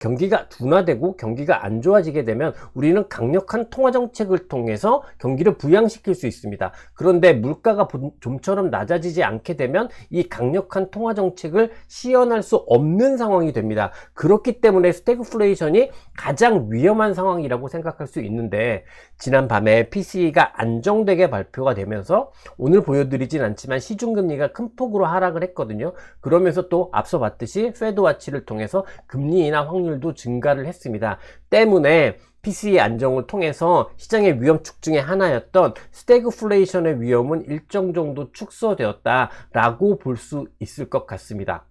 경기가 둔화되고 경기가 안 좋아지게 되면 우리는 강력한 통화 정책을 통해서 경기를 부양시킬 수 있습니다. 그런데 물가가 좀처럼 낮아지지 않게 되면 이 강력한 통화 정책을 시연할 수 없는 상황이 됩니다. 그렇기 때문에 스태그플레이션이 가장 위험한 상황이라고 생각할 수 있는데, 지난 밤에 PCE가 안정되게 발표가 되면서 오늘 보여드리진 않지만 시중금리가 큰 폭으로 하락을 했거든요. 그러면서 또 앞서 봤듯이 페드와치를 통해서 금리 인하 확률도 증가를 했습니다. 때문에 PCE 안정을 통해서 시장의 위험축 중에 하나였던 스태그플레이션의 위험은 일정 정도 축소되었다라고 볼 수 있을 것 같습니다.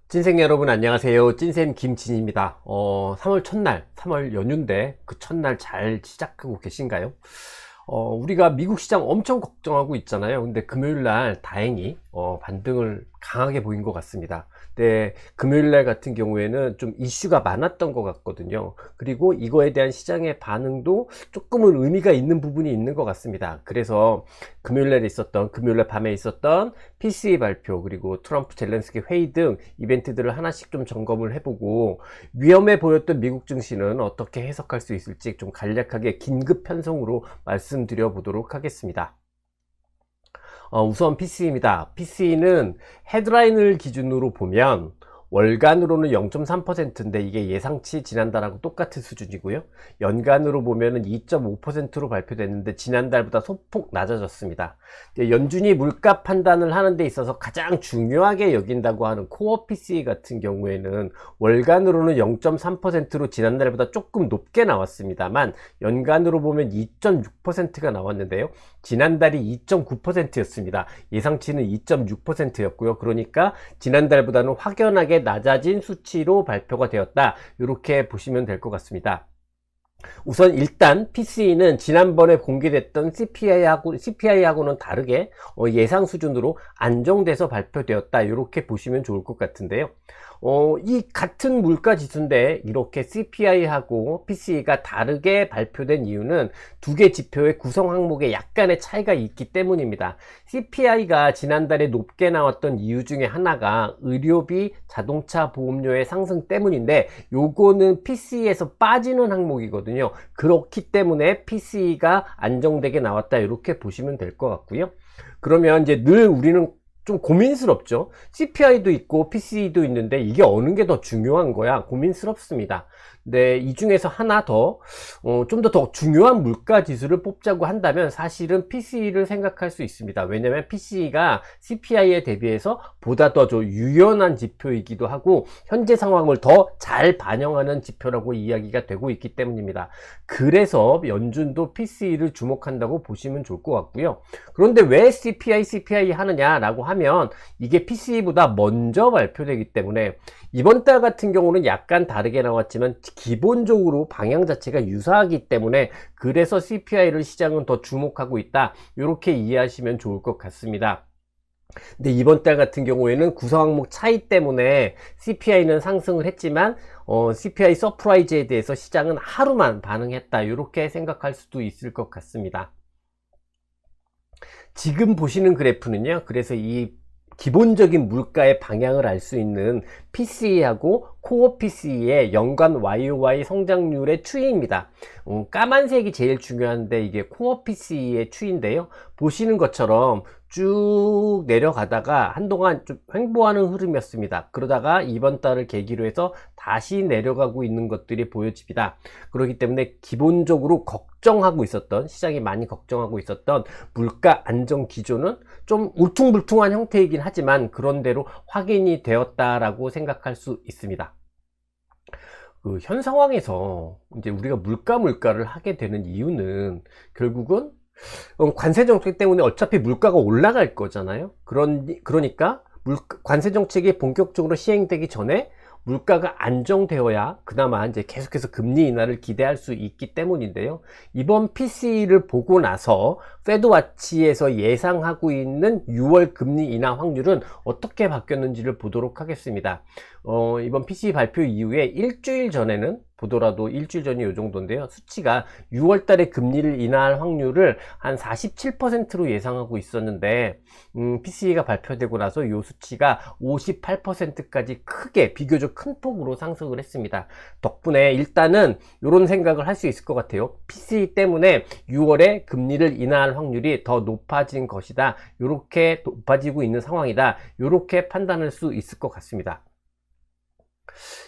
찐생 여러분 안녕하세요. 찐쌤 김진입니다. 3월 첫날, 3월 연휴인데 그 첫날 잘 시작하고 계신가요? 우리가 미국 시장 엄청 걱정하고 있잖아요. 근데 금요일날 다행히 반등을 강하게 보인 것 같습니다. 근데 금요일날 같은 경우에는 좀 이슈가 많았던 것 같거든요. 그리고 이거에 대한 시장의 반응도 조금은 의미가 있는 부분이 있는 것 같습니다. 그래서 금요일날 밤에 있었던 PCE 발표, 그리고 트럼프 젤렌스키 회의 등 이벤트들을 하나씩 좀 점검을 해보고, 위험해 보였던 미국 증시는 어떻게 해석할 수 있을지 좀 간략하게 긴급 편성으로 말씀드려 보도록 하겠습니다. 우선 PCE입니다. PCE는 헤드라인을 기준으로 보면 월간으로는 0.3%인데 이게 예상치 지난달하고 똑같은 수준이고요. 연간으로 보면은 2.5%로 발표됐는데 지난달보다 소폭 낮아졌습니다. 연준이 물가 판단을 하는 데 있어서 가장 중요하게 여긴다고 하는 코어 PCE 같은 경우에는 월간으로는 0.3%로 지난달보다 조금 높게 나왔습니다만 연간으로 보면 2.6%가 나왔는데요. 지난달이 2.9%였습니다. 예상치는 2.6%였고요. 그러니까 지난달보다는 확연하게 낮아진 수치로 발표가 되었다, 이렇게 보시면 될 것 같습니다. 우선 일단 PCE는 지난번에 공개됐던 CPI하고는 다르게 예상 수준으로 안정돼서 발표되었다, 이렇게 보시면 좋을 것 같은데요. 이 같은 물가 지수인데 이렇게 CPI하고 PCE가 다르게 발표된 이유는 두 개 지표의 구성 항목에 약간의 차이가 있기 때문입니다. CPI가 지난달에 높게 나왔던 이유 중에 하나가 의료비, 자동차 보험료의 상승 때문인데, 요거는 PCE에서 빠지는 항목이거든요. 그렇기 때문에 PCE가 안정되게 나왔다, 이렇게 보시면 될 것 같고요. 그러면 이제 늘 우리는 좀 고민스럽죠. CPI도 있고 PCE도 있는데 이게 어느 게 더 중요한 거야? 고민스럽습니다. 근데 이 중에서 하나 더, 좀 더 중요한 물가 지수를 뽑자고 한다면 사실은 PCE를 생각할 수 있습니다. 왜냐면 PCE가 CPI에 대비해서 보다 더 유연한 지표이기도 하고 현재 상황을 더 잘 반영하는 지표라고 이야기가 되고 있기 때문입니다. 그래서 연준도 PCE를 주목한다고 보시면 좋을 것 같고요. 그런데 왜 CPI 하느냐라고 하면 이게 PCE보다 먼저 발표되기 때문에, 이번 달 같은 경우는 약간 다르게 나왔지만 기본적으로 방향 자체가 유사하기 때문에 그래서 CPI를 시장은 더 주목하고 있다, 이렇게 이해하시면 좋을 것 같습니다. 근데 이번 달 같은 경우에는 구성 항목 차이 때문에 CPI는 상승을 했지만 CPI 서프라이즈에 대해서 시장은 하루만 반응했다, 이렇게 생각할 수도 있을 것 같습니다. 지금 보시는 그래프는요, 그래서 이 기본적인 물가의 방향을 알 수 있는 PCE하고 코어 PCE의 연간 YOY 성장률의 추이입니다. 까만색이 제일 중요한데 이게 코어 PCE의 추이인데요. 보시는 것처럼 쭉 내려가다가 한동안 좀 횡보하는 흐름이었습니다. 그러다가 이번 달을 계기로 해서 다시 내려가고 있는 것들이 보여집니다. 그렇기 때문에 기본적으로 시장이 많이 걱정하고 있었던 물가 안정 기조는 좀 울퉁불퉁한 형태이긴 하지만 그런대로 확인이 되었다라고 생각할 수 있습니다. 현 상황에서 이제 우리가 물가를 하게 되는 이유는 결국은 관세 정책 때문에 어차피 물가가 올라갈 거잖아요. 그러니까 관세 정책이 본격적으로 시행되기 전에 물가가 안정되어야 그나마 이제 계속해서 금리 인하를 기대할 수 있기 때문인데요. 이번 PCE를 보고 나서 페드와치에서 예상하고 있는 6월 금리 인하 확률은 어떻게 바뀌었는지를 보도록 하겠습니다. 이번 PCE 발표 이후에 일주일 전에는 보더라도 일주일 전이 요 정도인데요. 수치가 6월 달에 금리를 인하할 확률을 한 47%로 예상하고 있었는데 PCE가 발표되고 나서 요 수치가 58%까지 크게 비교적 큰 폭으로 상승을 했습니다. 덕분에 일단은 이런 생각을 할 수 있을 것 같아요. PCE 때문에 6월에 금리를 인하할 확률이 더 높아진 것이다. 이렇게 높아지고 있는 상황이다. 이렇게 판단할 수 있을 것 같습니다.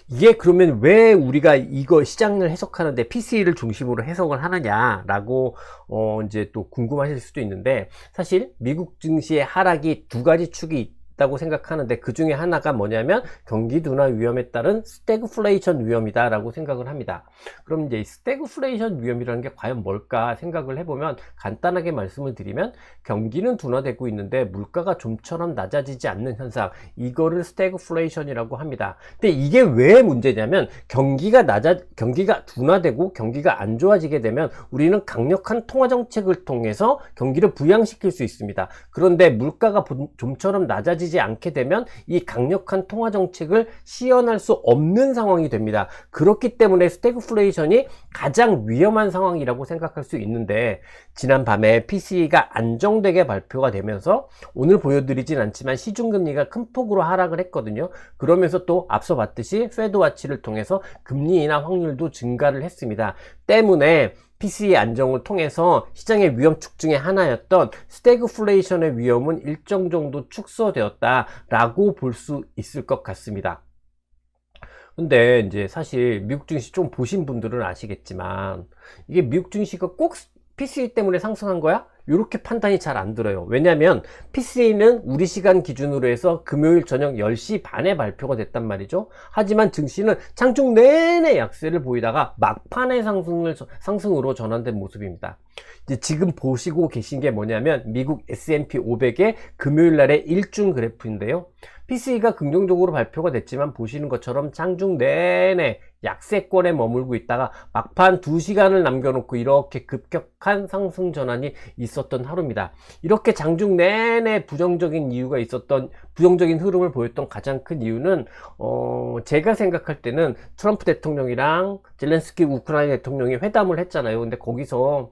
이게 그러면 왜 우리가 이거 시장을 해석하는데 PCE를 중심으로 해석을 하느냐라고 이제 또 궁금하실 수도 있는데, 사실 미국 증시의 하락이 두 가지 축이 있다고 생각하는데 그 중에 하나가 뭐냐면 경기 둔화 위험에 따른 스태그플레이션 위험이다 라고 생각을 합니다. 그럼 이제 스태그플레이션 위험이라는 게 과연 뭘까 생각을 해보면, 간단하게 말씀을 드리면 경기는 둔화되고 있는데 물가가 좀처럼 낮아지지 않는 현상, 이거를 스태그플레이션이라고 합니다. 근데 이게 왜 문제냐면, 경기가 둔화되고 경기가 안 좋아지게 되면 우리는 강력한 통화 정책을 통해서 경기를 부양시킬 수 있습니다. 그런데 물가가 좀처럼 낮아지지 않게 되면 이 강력한 통화 정책을 시연할 수 없는 상황이 됩니다. 그렇기 때문에 스태그플레이션이 가장 위험한 상황이라고 생각할 수 있는데, 지난 밤에 PCE가 안정되게 발표가 되면서 오늘 보여드리진 않지만 시중금리가 큰 폭으로 하락을 했거든요. 그러면서 또 앞서 봤듯이 페드와치를 통해서 금리 인하 확률도 증가를 했습니다. 때문에 PCE 안정을 통해서 시장의 위험축 중에 하나였던 스태그플레이션의 위험은 일정 정도 축소되었다라고 볼 수 있을 것 같습니다. 근데 이제 사실 미국 증시 좀 보신 분들은 아시겠지만, 이게 미국 증시가 꼭 PCE 때문에 상승한 거야? 이렇게 판단이 잘 안 들어요. 왜냐하면 PCE는 우리 시간 기준으로 해서 금요일 저녁 10시 반에 발표가 됐단 말이죠. 하지만 증시는 장중 내내 약세를 보이다가 막판에 상승으로 전환된 모습입니다. 이제 지금 보시고 계신 게 뭐냐면 미국 S&P 500의 금요일 날의 일중 그래프인데요. PCE가 긍정적으로 발표가 됐지만 보시는 것처럼 장중 내내 약세권에 머물고 있다가 막판 2시간을 남겨놓고 이렇게 급격한 상승 전환이 있었던 하루입니다. 이렇게 장중 내내 부정적인 흐름을 보였던 가장 큰 이유는 제가 생각할 때는 트럼프 대통령이랑 젤렌스키 우크라이나 대통령이 회담을 했잖아요. 근데 거기서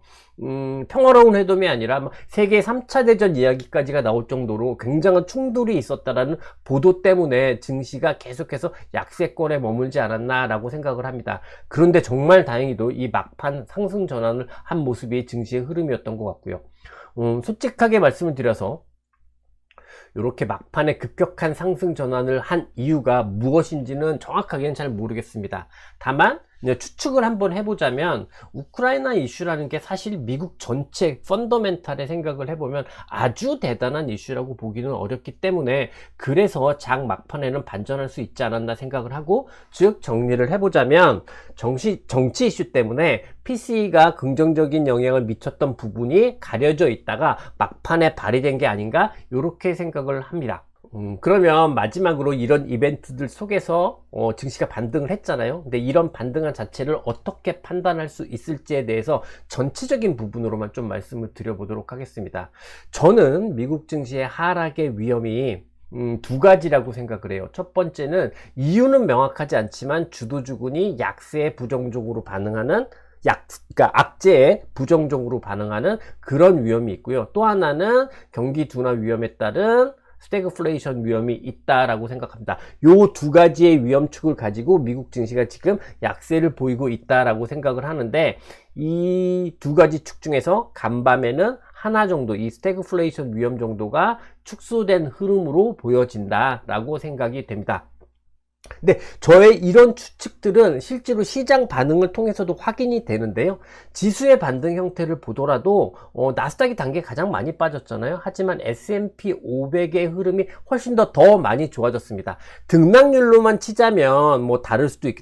평화로운 회담이 아니라 세계 3차 대전 이야기까지가 나올 정도로 굉장한 충돌이 있었다라는 보도 때문에 증시가 계속해서 약세권에 머물지 않았나 라고 생각을 합니다. 그런데 정말 다행히도 이 막판 상승 전환을 한 모습이 증시의 흐름이었던 것 같고요. 솔직하게 말씀을 드려서 이렇게 막판에 급격한 상승 전환을 한 이유가 무엇인지는 정확하게는 잘 모르겠습니다. 다만 추측을 한번 해보자면, 우크라이나 이슈라는 게 사실 미국 전체 펀더멘탈의 생각을 해보면 아주 대단한 이슈라고 보기는 어렵기 때문에, 그래서 장 막판에는 반전할 수 있지 않았나 생각을 하고, 즉 정리를 해보자면 정치 이슈 때문에 PCE가 긍정적인 영향을 미쳤던 부분이 가려져 있다가 막판에 발휘된 게 아닌가, 이렇게 생각을 합니다. 그러면 마지막으로 이런 이벤트들 속에서 증시가 반등을 했잖아요. 근데 이런 반등한 자체를 어떻게 판단할 수 있을지에 대해서 전체적인 부분으로만 좀 말씀을 드려보도록 하겠습니다. 저는 미국 증시의 하락의 위험이 두 가지라고 생각을 해요. 첫 번째는 이유는 명확하지 않지만 주도주군이 약세에 부정적으로 반응하는, 그러니까 악재에 부정적으로 반응하는 그런 위험이 있고요. 또 하나는 경기 둔화 위험에 따른 스태그플레이션 위험이 있다라고 생각합니다. 요 두 가지의 위험축을 가지고 미국 증시가 지금 약세를 보이고 있다라고 생각을 하는데, 이 두 가지 축 중에서 간밤에는 하나 정도, 이 스태그플레이션 위험 정도가 축소된 흐름으로 보여진다라고 생각이 됩니다. 근데 저의 이런 추측들은 실제로 시장 반응을 통해서도 확인이 되는데요. 지수의 반등 형태를 보더라도 나스닥이 단계 가장 많이 빠졌잖아요. 하지만 S&P 500의 흐름이 훨씬 더 많이 좋아졌습니다. 등락률로만 치자면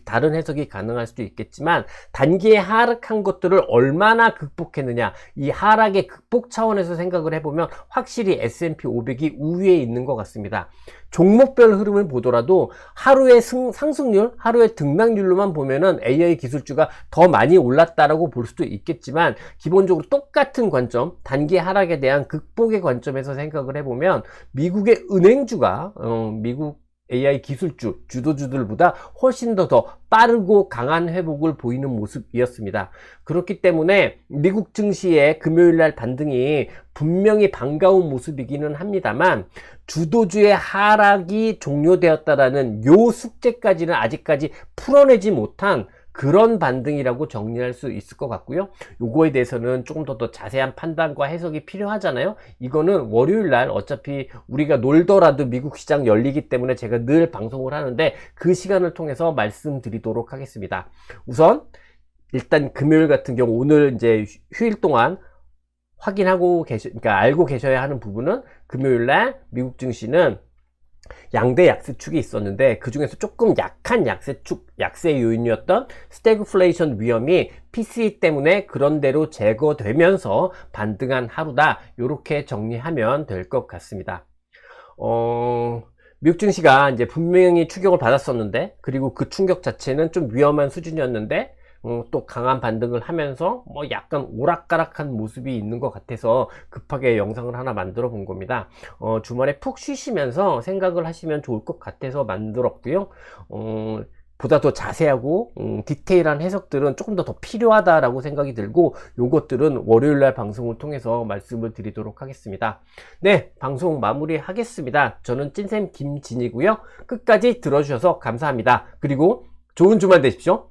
다른 해석이 가능할 수도 있겠지만, 단기에 하락한 것들을 얼마나 극복했느냐, 이 하락의 극복 차원에서 생각을 해보면 확실히 S&P 500이 우위에 있는 것 같습니다. 종목별 흐름을 보더라도 하루의 상승률, 하루의 등락률로만 보면은 AI 기술주가 더 많이 올랐다라고 볼 수도 있겠지만, 기본적으로 똑같은 관점, 단기 하락에 대한 극복의 관점에서 생각을 해보면 미국의 은행주가 미국 AI 기술주, 주도주들보다 훨씬 더 빠르고 강한 회복을 보이는 모습이었습니다. 그렇기 때문에 미국 증시의 금요일날 반등이 분명히 반가운 모습이기는 합니다만 주도주의 하락이 종료되었다라는 요 숙제까지는 아직까지 풀어내지 못한 그런 반등이라고 정리할 수 있을 것 같고요. 요거에 대해서는 조금 더 자세한 판단과 해석이 필요하잖아요. 이거는 월요일 날 어차피 우리가 놀더라도 미국 시장 열리기 때문에 제가 늘 방송을 하는데 그 시간을 통해서 말씀드리도록 하겠습니다. 우선 일단 금요일 같은 경우 오늘 이제 휴일 동안 확인하고 그러니까 알고 계셔야 하는 부분은 금요일 날 미국 증시는 양대 약세축이 있었는데 그 중에서 조금 약한 약세축, 약세 요인이었던 스태그플레이션 위험이 PCE 때문에 그런대로 제거되면서 반등한 하루다. 이렇게 정리하면 될 것 같습니다. 미국 증시가 이제 분명히 충격을 받았었는데, 그리고 그 충격 자체는 좀 위험한 수준이었는데 또 강한 반등을 하면서 뭐 약간 오락가락한 모습이 있는 것 같아서 급하게 영상을 하나 만들어 본 겁니다. 주말에 푹 쉬시면서 생각을 하시면 좋을 것 같아서 만들었고요. 보다 더 자세하고 디테일한 해석들은 조금 더 필요하다라고 생각이 들고 요것들은 월요일날 방송을 통해서 말씀을 드리도록 하겠습니다. 네, 방송 마무리 하겠습니다. 저는 찐쌤 김진이고요. 끝까지 들어주셔서 감사합니다. 그리고 좋은 주말 되십시오.